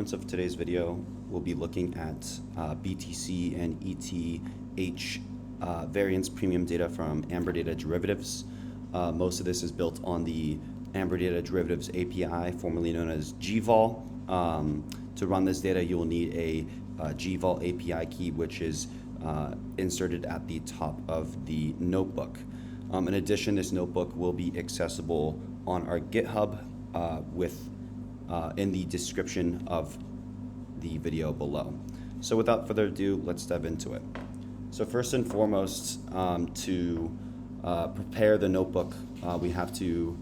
segments of today's video, we'll be looking at BTC and ETH variance premium data from Amber Data Derivatives. Most of this is built on the Amber Data Derivatives API, formerly known as GVol. To run this data, you will need a GVol API key, which is inserted at the top of the notebook. In addition, this notebook will be accessible on our GitHub in the description of the video below. So without further ado, let's dive into it. So first and foremost, to prepare the notebook, we have to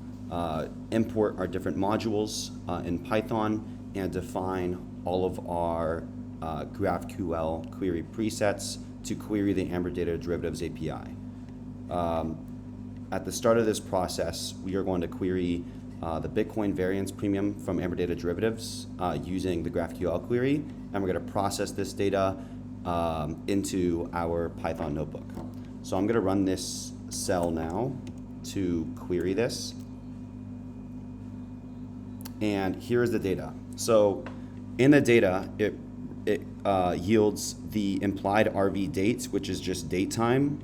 import our different modules in Python and define all of our GraphQL query presets to query the Amber Data Derivatives API. At the start of this process, we are going to query the Bitcoin variance premium from Amber Data Derivatives using the GraphQL query, and we're going to process this data into our Python notebook. So I'm going to run this cell now to query this. And here is the data. So in the data, it yields the implied RV date, which is just date time,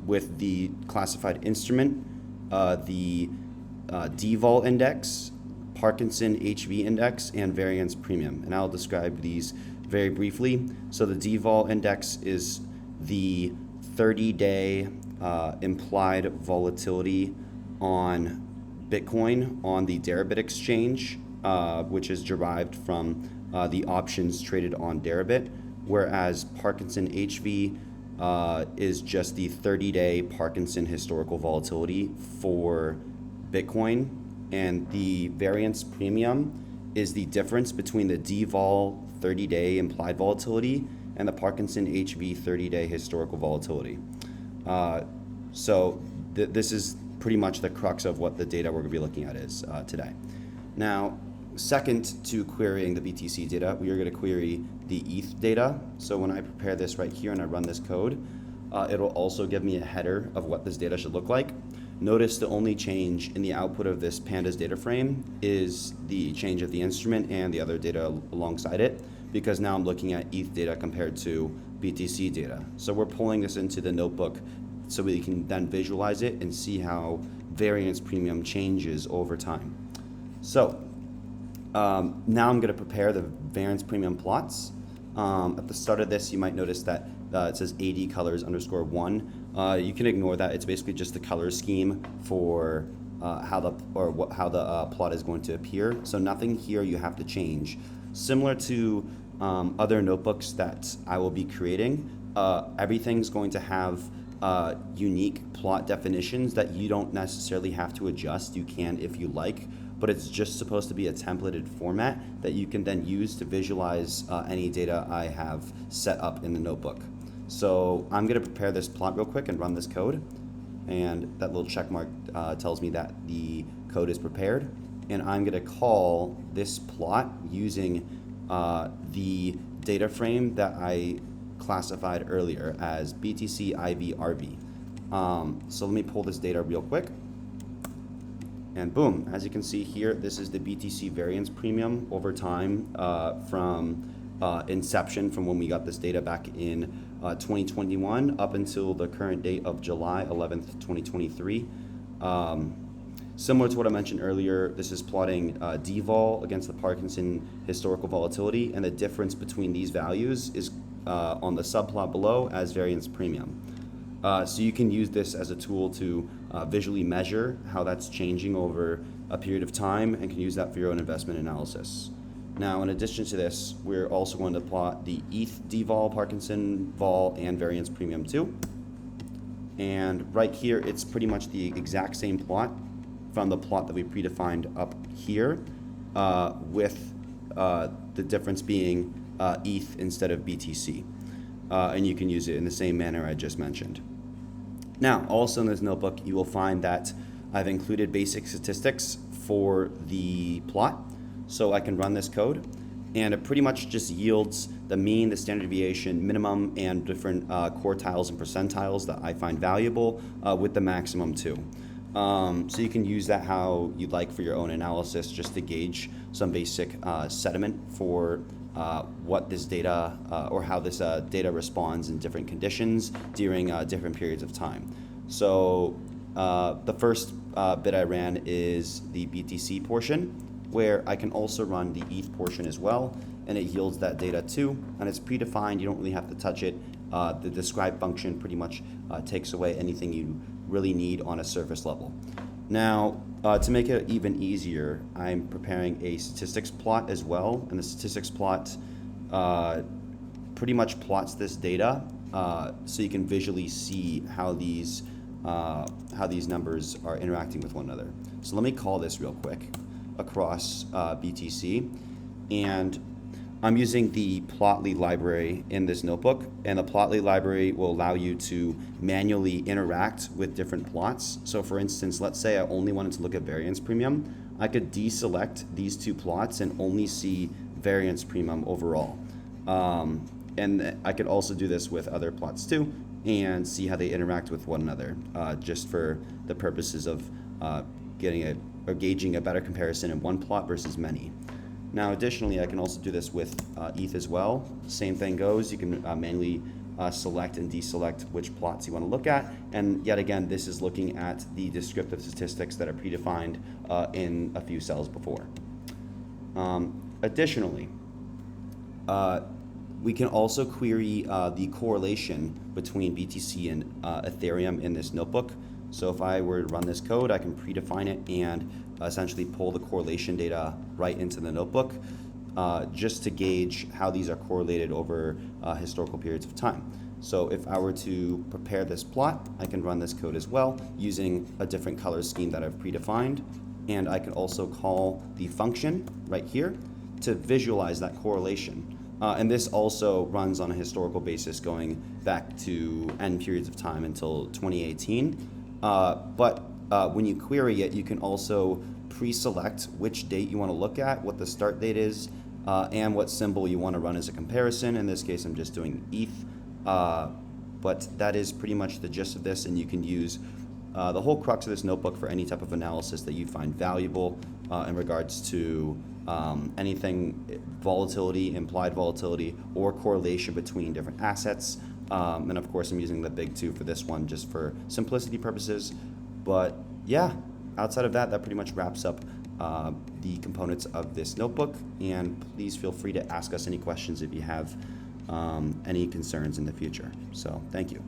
with the classified instrument, the DVol index, Parkinson HV index, and variance premium. And I'll describe these very briefly. So the DVol index is the 30-day implied volatility on Bitcoin on the Deribit exchange, which is derived from the options traded on Deribit, whereas Parkinson HV is just the 30-day Parkinson historical volatility for Bitcoin, and the variance premium is the difference between the DVol 30-day implied volatility and the Parkinson HV 30-day historical volatility. This is pretty much the crux of what the data we're going to be looking at is today. Now, second to querying the BTC data, we are going to query the ETH data. So when I prepare this right here and I run this code, it'll also give me a header of what this data should look like. Notice the only change in the output of this pandas data frame is the change of the instrument and the other data alongside it, because now I'm looking at ETH data compared to BTC data. So we're pulling this into the notebook so we can then visualize it and see how variance premium changes over time. So now I'm going to prepare the variance premium plots. At the start of this, you might notice that it says AD colors _1. You can ignore that. It's basically just the color scheme for how the plot is going to appear. So nothing here you have to change. Similar to other notebooks that I will be creating, everything's going to have unique plot definitions that you don't necessarily have to adjust. You can if you like, but it's just supposed to be a templated format that you can then use to visualize any data I have set up in the notebook. So I'm going to prepare this plot real quick and run this code, and that little check mark tells me that the code is prepared, and I'm going to call this plot using the data frame that I classified earlier as BTC IV RV. So let me pull this data real quick. And boom, as you can see here, this is the BTC variance premium over time from inception, from when we got this data back in 2021 up until the current date of July 11th, 2023. Similar to what I mentioned earlier, this is plotting DVol against the Parkinson historical volatility, and the difference between these values is on the subplot below as variance premium. So you can use this as a tool to visually measure how that's changing over a period of time, and can use that for your own investment analysis. Now, in addition to this, we're also going to plot the ETH DVol, Parkinson vol, and variance premium too. And right here, it's pretty much the exact same plot from the plot that we predefined up here, with the difference being ETH instead of BTC. And you can use it in the same manner I just mentioned. Now, also in this notebook, you will find that I've included basic statistics for the plot. So I can run this code, and it pretty much just yields the mean, the standard deviation, minimum, and different quartiles and percentiles that I find valuable, with the maximum too. So you can use that how you'd like for your own analysis, just to gauge some basic sentiment for what this data or how this data responds in different conditions during different periods of time. So the first bit I ran is the BTC portion, where I can also run the ETH portion as well, and it yields that data too, and it's predefined. You don't really have to touch it. The describe function pretty much takes away anything you really need on a surface level. Now, to make it even easier, I'm preparing a statistics plot as well, and the statistics plot pretty much plots this data so you can visually see how these numbers are interacting with one another. So let me call this real quick across BTC, and I'm using the Plotly library in this notebook, and the Plotly library will allow you to manually interact with different plots. So for instance, let's say I only wanted to look at variance premium. I could deselect these two plots and only see variance premium overall. And I could also do this with other plots too, and see how they interact with one another, just for the purposes of gauging a better comparison in one plot versus many. Now, additionally, I can also do this with ETH as well. Same thing goes. You can manually select and deselect which plots you want to look at. And yet again, this is looking at the descriptive statistics that are predefined in a few cells before. Additionally, we can also query the correlation between BTC and Ethereum in this notebook. So if I were to run this code, I can predefine it and essentially pull the correlation data right into the notebook, just to gauge how these are correlated over historical periods of time. So if I were to prepare this plot, I can run this code as well using a different color scheme that I've predefined. And I can also call the function right here to visualize that correlation. And this also runs on a historical basis going back to n periods of time until 2018. But when you query it, you can also pre-select which date you want to look at, what the start date is, and what symbol you want to run as a comparison. In this case, I'm just doing ETH. But that is pretty much the gist of this, and you can use the whole crux of this notebook for any type of analysis that you find valuable in regards to anything volatility, implied volatility, or correlation between different assets. And of course, I'm using the big two for this one just for simplicity purposes. But yeah, outside of that, that pretty much wraps up the components of this notebook. And please feel free to ask us any questions if you have any concerns in the future. So thank you.